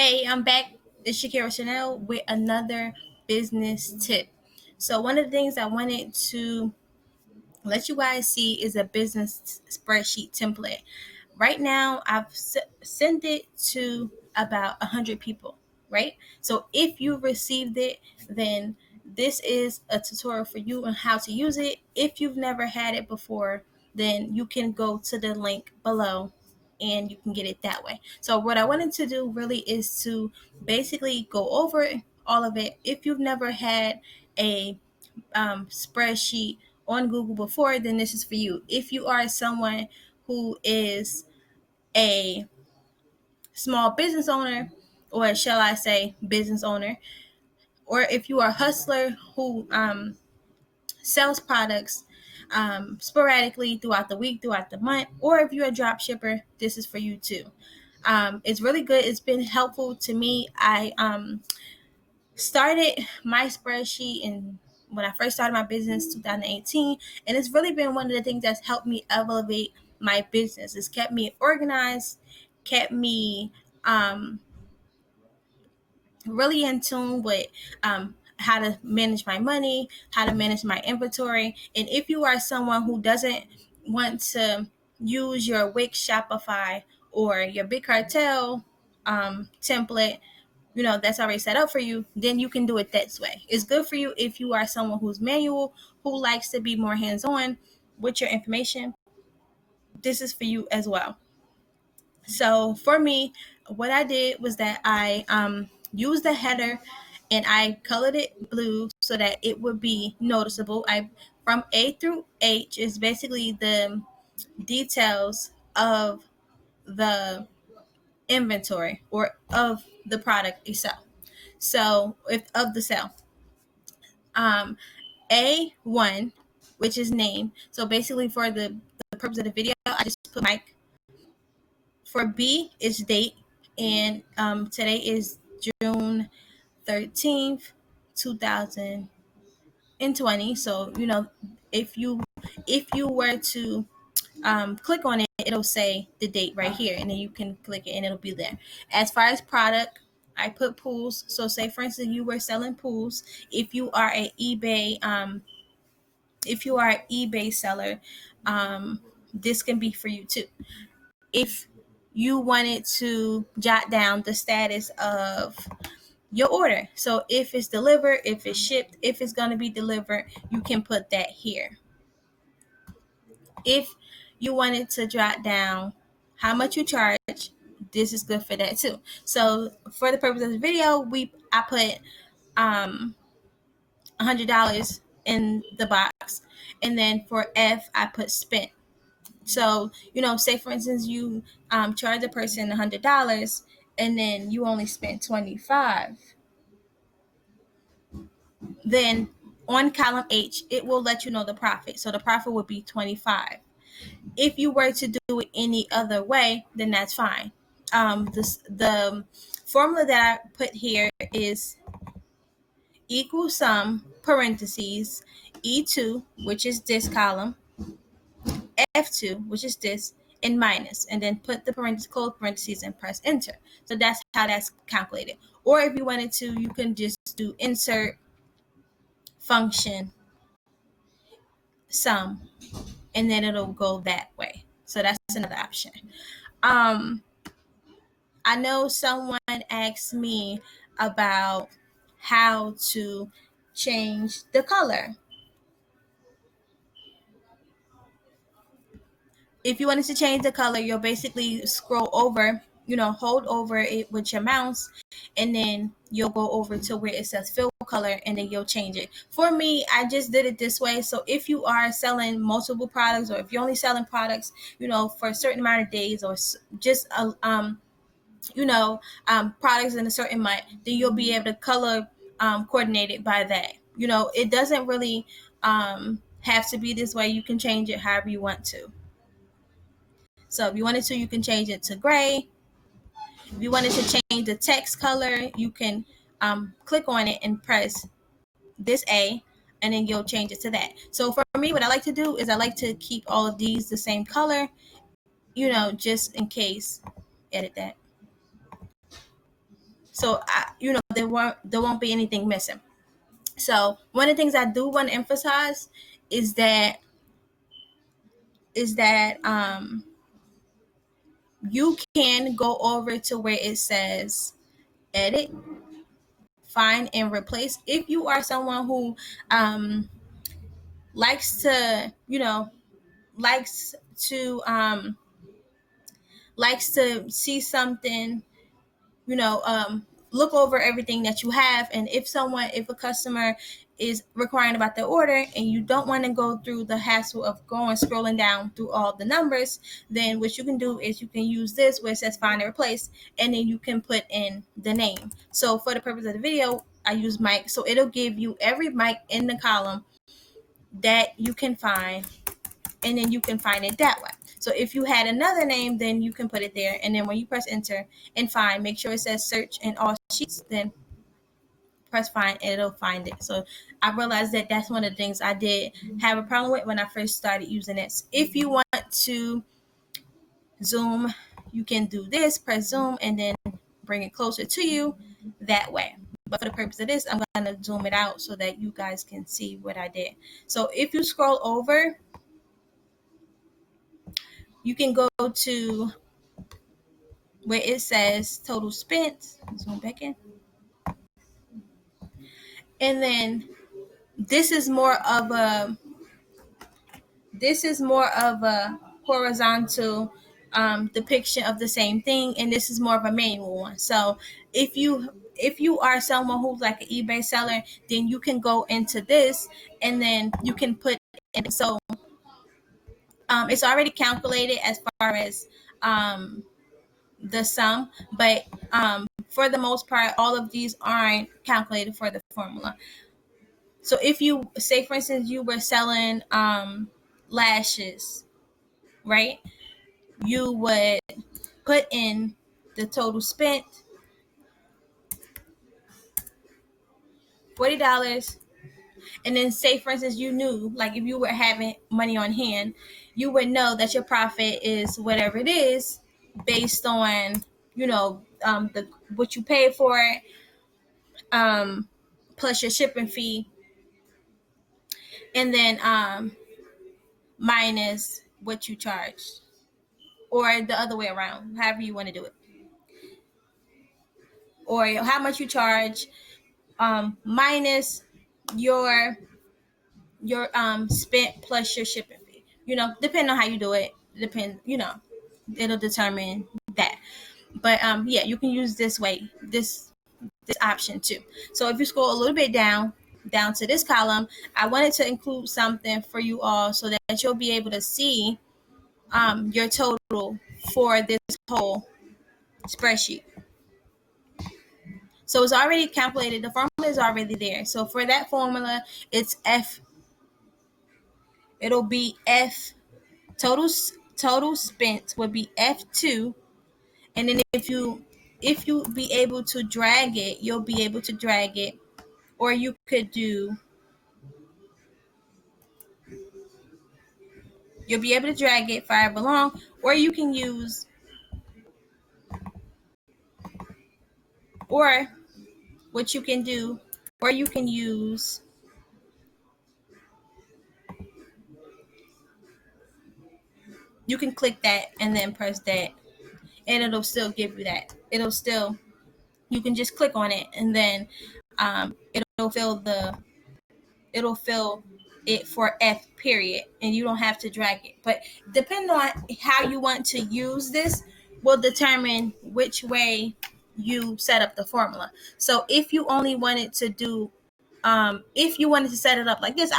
Hey, I'm back. It's Shakira Chanel with another business tip. So, one of the things I wanted to let you guys see is a business spreadsheet template. Right now, I've sent it to about 100 people, right? So, if you received it, then this is a tutorial for you on how to use it. If you've never had it before, then you can go to the link below and you can get it that way. So what I wanted to do really is to basically go over all of it. If you've never had a spreadsheet on Google before, then this is for you. If you are someone who is a small business owner, or shall I say business owner, or if you are a hustler who sells products sporadically throughout the week, throughout the month, or if you're a drop shipper, this is for you too. It's really good. It's been helpful to me. I started my spreadsheet in when I first started my business, 2018, and it's really been one of the things that's helped me elevate my business. It's kept me organized, kept me really in tune with how to manage my money, how to manage my inventory. And if you are someone who doesn't want to use your Wix, Shopify, or your Big Cartel template, that's already set up for you, then you can do it this way. It's good for you if you are someone who's manual, who likes to be more hands-on with your information. This is for you as well. So for me, what I did was that I used the header and I colored it blue so that it would be noticeable. I From A through H is basically the details of the inventory or of the product itself. So if of the sale, um, A1, which is name. So basically for the purpose of the video, I just put Mike. For B is date, and today is June 13th, 2020. So if you were to click on it, it'll say the date right here, and then you can click it and it'll be there. As far as product, I put pools. So say for instance you were selling pools. If you are an eBay seller, this can be for you too. If you wanted to jot down the status of your order, so if it's delivered, if it's shipped, if it's going to be delivered, you can put that here. If you wanted to jot down how much you charge, this is good for that too. So for the purpose of the video, I put $100 in the box, and then for F I put spent. So say for instance you charge a person $100 and then you only spent 25. Then on column H, it will let you know the profit. So the profit would be 25. If you were to do it any other way, then that's fine. The formula that I put here is equal sum parentheses E2, which is this column, F2, which is this, and minus, and then put the close parentheses and press enter. So that's how that's calculated. Or if you wanted to, you can just do insert function sum, and then it'll go that way. So that's another option. I know someone asked me about how to change the color. If you wanted to change the color, you'll basically scroll over, hold over it with your mouse, and then you'll go over to where it says fill color, and then you'll change it. For me, I just did it this way. So if you are selling multiple products, or if you're only selling products, for a certain amount of days, or just products in a certain month, then you'll be able to color coordinate it by that. It doesn't really have to be this way. You can change it however you want to. So if you wanted to, you can change it to gray. If you wanted to change the text color, you can click on it and press this A, and then you'll change it to that. So for me, what I like to do is I like to keep all of these the same color, just in case. Edit that. So there won't be anything missing. So one of the things I do want to emphasize is that you can go over to where it says edit, find, and replace. If you are someone who likes to, likes to see something, look over everything that you have. And if a customer is requiring about their order and you don't want to go through the hassle of scrolling down through all the numbers, then what you can do is you can use this where it says find and replace, and then you can put in the name. So for the purpose of the video, I use Mike, so it'll give you every Mike in the column that you can find, and then you can find it that way. So if you had another name, then you can put it there, and then when you press enter and find, make sure it says search in all sheets, then press find and it'll find it. So I realized that that's one of the things I did have a problem with when I first started using it. If you want to zoom, you can do this, press zoom, and then bring it closer to you that way. But for the purpose of this, I'm going to zoom it out so that you guys can see what I did. So if you scroll over, you can go to where it says total spent. Zoom back in. And then this is more of a horizontal depiction of the same thing, and this is more of a manual one. So if you are someone who's like an eBay seller, then you can go into this and then you can put in. So it's already calculated as far as the sum, but for the most part, all of these aren't calculated for the formula. So if you say, for instance, you were selling lashes, right? You would put in the total spent, $40, and then say, for instance, you knew, like if you were having money on hand, you would know that your profit is whatever it is based on the what you paid for it, plus your shipping fee, and then minus what you charged, or the other way around, however you want to do it, or how much you charge minus your spent plus your shipping fee. Depending on how you do it, it'll determine that. But yeah, you can use this option too. So if you scroll a little bit down to this column, I wanted to include something for you all so that you'll be able to see your total for this whole spreadsheet. So it's already calculated. The formula is already there. So for that formula, it's F. It'll be F. Total spent would be F2, and then if you be able to drag it, you'll be able to drag it, or you could do. You'll be able to drag it far along, or you can use, or what you can do, or you can use. You can click that and then press that, and it'll still give you that. You can just click on it, and then it'll fill it for F period, and you don't have to drag it. But depending on how you want to use this will determine which way you set up the formula. So if you only wanted to do if you wanted to set it up like this,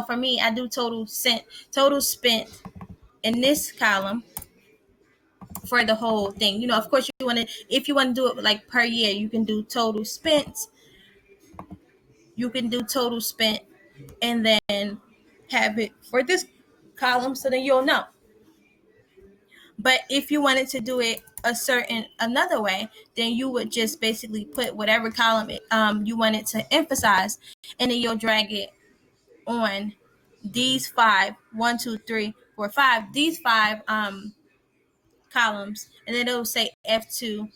for me, I do total spent in this column for the whole thing. Of course, if you want to do it like per year, you can do total spent. You can do total spent and then have it for this column, so then you'll know. But if you wanted to do it another way, then you would just basically put whatever column you wanted to emphasize, and then you'll drag it on these 5, 1, 2, 3, 4, 5, these 5 columns, and then it'll say F2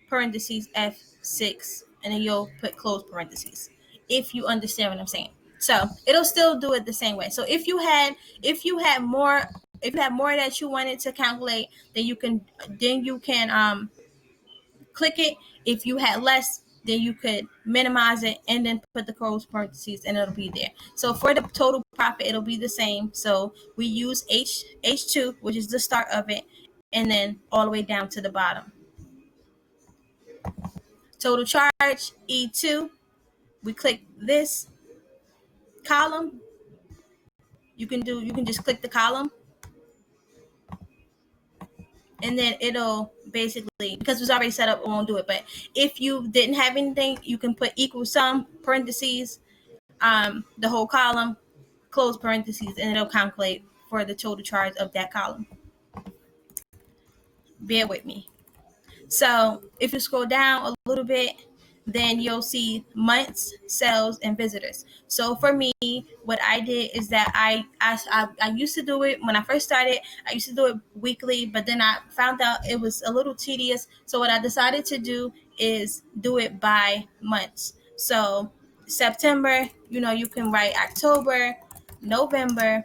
parentheses F6, and then you'll put close parentheses, if you understand what I'm saying. So it'll still do it the same way. So if you had more that you wanted to calculate, then you can click it. If you had less, then you could minimize it and then put the close parentheses, and it'll be there. So for the total profit, it'll be the same. So we use H2, which is the start of it, and then all the way down to the bottom. Total charge, E2. We click this column. You can just click the column, and then it'll basically, because it's already set up, it won't do it. But if you didn't have anything, you can put equal sum, parentheses, the whole column, close parentheses, and it'll calculate for the total charge of that column. Bear with me. So if you scroll down a little bit, then you'll see months, sales, and visitors. So for me, what I did is that I used to do it when I first started. I used to do it weekly, but then I found out it was a little tedious. So what I decided to do is do it by months. So September, you can write October, November,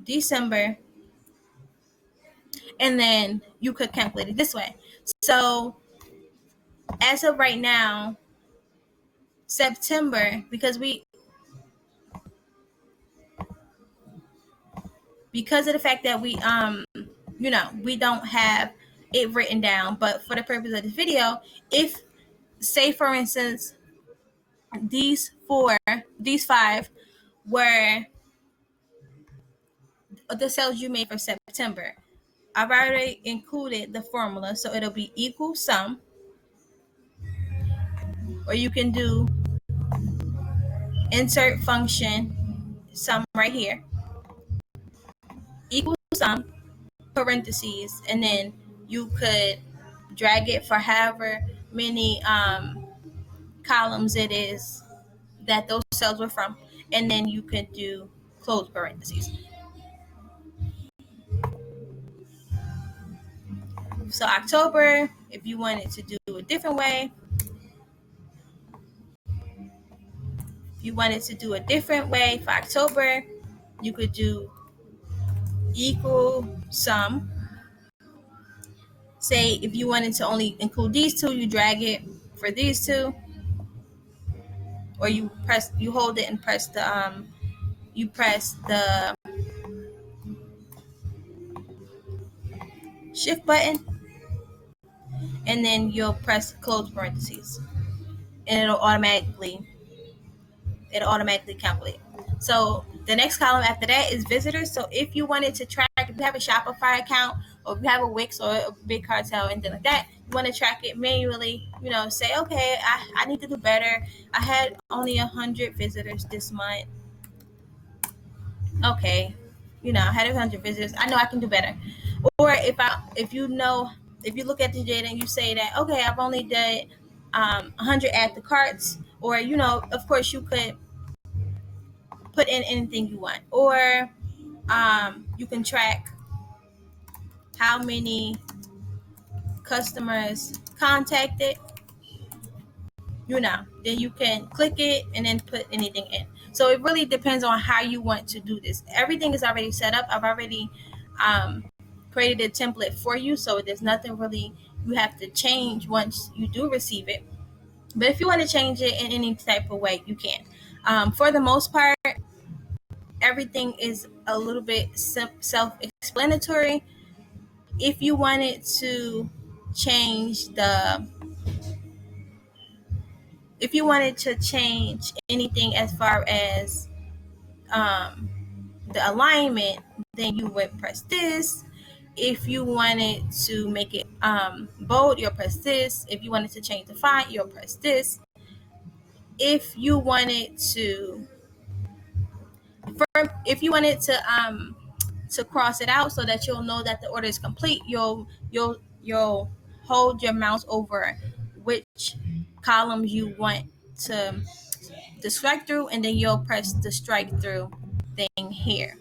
December, and then you could calculate it this way. So as of right now, September, because of the fact that we don't have it written down, but for the purpose of this video, if, say for instance, these five were the sales you made for September, I've already included the formula, so it'll be equal sum, or you can do insert function sum right here, equal sum, parentheses, and then you could drag it for however many columns it is that those cells were from, and then you could do close parentheses. So October, if you wanted to do a different way, for October, you could do equal sum. Say if you wanted to only include these two, you drag it for these two, or you hold it and press the shift button, and then you'll press close parentheses, and it'll automatically calculate. So the next column after that is visitors. So if you wanted to track, if you have a Shopify account, or if you have a Wix or a big cartel, anything like that, you want to track it manually, say, okay, I need to do better. I had only 100 visitors this month. Okay, I had 100 visitors. I know I can do better. Or if you look at the data and you say that, okay, I've only did 100 add to carts, or of course you could put in anything you want, or you can track how many customers contacted. Then you can click it and then put anything in. So it really depends on how you want to do this. Everything is already set up. I've already created a template for you, so there's nothing really you have to change once you do receive it. But if you want to change it in any type of way, you can. For the most part, everything is a little bit self-explanatory. If you wanted to change anything as far as the alignment, then you would press this. If you wanted to make it bold, you'll press this. If you wanted to change the font, you'll press this. If you wanted to cross it out so that you'll know that the order is complete, you'll hold your mouse over which columns you want to strike through, and then you'll press the strike through thing here.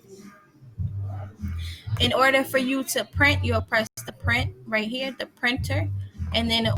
In order for you to print, you'll press the print right here, the printer, and then